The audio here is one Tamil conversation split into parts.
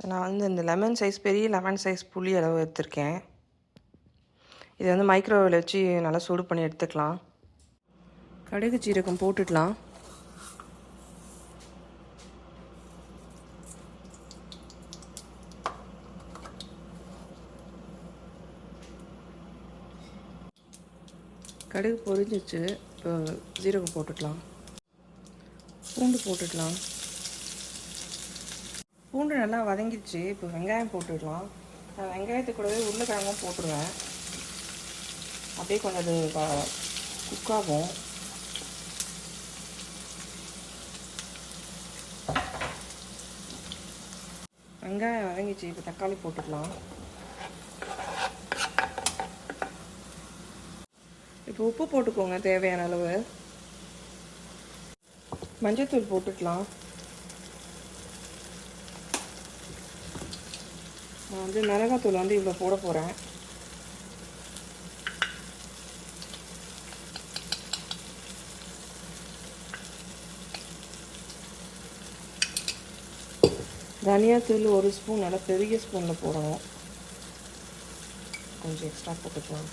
நான் வந்து இந்த லெமன் சைஸ் பெரிய லெமன் சைஸ் புளி அளவு எடுத்திருக்கேன். இதை வந்து மைக்ரோவேவில் வச்சு நல்லா சூடு பண்ணி எடுத்துக்கலாம். கடுகு சீரகம் போட்டுடலாம். கடுகு பொரிஞ்சிச்சு. இப்போ சீரகம் போட்டுக்கலாம். பூண்டு போட்டுக்கலாம். பூண்டு நல்லா வதங்கிடுச்சு. இப்போ வெங்காயம் போட்டுடலாம். நான் வெங்காயத்தை கூடவே உருளைக்கிழங்கும் போட்டுருவேன். அப்படியே கொஞ்சம் அது குக் ஆகும். வெங்காயம் வதங்கிச்சு. இப்போ தக்காளி போட்டுக்கலாம். இப்போ உப்பு போட்டுக்கோங்க தேவையான அளவு. மஞ்சள்தூள் போட்டுக்கலாம். நான் வந்து மிளகாத்தூள் வந்து இவ்வளோ போட போகிறேன். தனியாத்தூள் 1 ஸ்பூன் நல்லா பெரிய ஸ்பூனில் போடணும். கொஞ்சம் எக்ஸ்ட்ரா போட்டுக்கலாம்.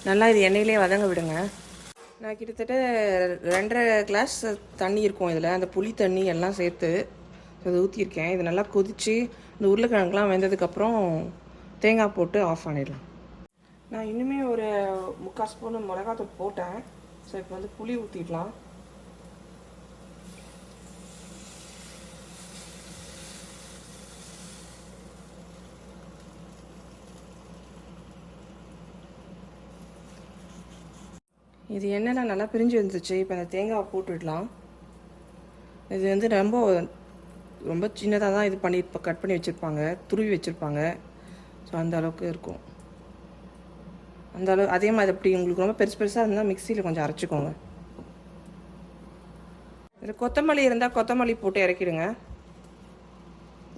நல்லா இது எண்ணெயிலே வதங்க விடுங்க. நான் கிட்டத்தட்ட 2.5 கிளாஸ் தண்ணி இருக்கும் இதில். அந்த புளி தண்ணி எல்லாம் சேர்த்து அதை ஊற்றிருக்கேன். இது நல்லா கொதித்து இந்த உருளைக்கிழங்குலாம் வெந்ததுக்கப்புறம் தேங்காய் போட்டு ஆஃப் பண்ணிடலாம். நான் இன்னுமே ஒரு 3/4 ஸ்பூன் மிளகாத்தூள் போட்டேன். ஸோ இப்போ வந்து புளி ஊற்றிடலாம். இது எண்ணெய்லாம் நல்லா பிரிஞ்சு வந்துச்சு. இப்போ அந்த தேங்காவை போட்டுடலாம். இது வந்து ரொம்ப சின்னதாக தான் இது பண்ணி இப்போ கட் பண்ணி வச்சுருப்பாங்க, துருவி வச்சுருப்பாங்க. ஸோ அந்த அளவுக்கு இருக்கும். அந்த அளவு அதே மாதிரி அப்படி உங்களுக்கு ரொம்ப பெருசாக இருந்தால் மிக்சியில் கொஞ்சம் அரைச்சிக்கோங்க. இதில் கொத்தமல்லி இருந்தால் கொத்தமல்லி போட்டு இறக்கிடுங்க.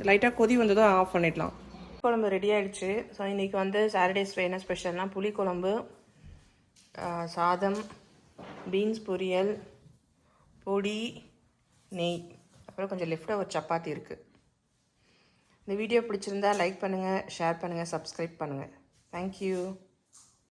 லைட்டாக கொதி வந்ததும் ஆஃப் பண்ணிடலாம். குழம்பு ரெடி ஆகிடுச்சு. ஸோ இன்றைக்கி வந்து சாட்டர்டேஸ் என்ன ஸ்பெஷல்னால் புளிக்குழம்பு, சாதம், பீன்ஸ் பொரியல், பொடி, நெய், அப்புறம் கொஞ்சம் லெஃப்ட் ஓவர் சப்பாத்தி இருக்குது. இந்த வீடியோ பிடிச்சிருந்தா லைக் பண்ணுங்கள், ஷேர் பண்ணுங்கள், சப்ஸ்கிரைப் பண்ணுங்கள். தேங்க்யூ.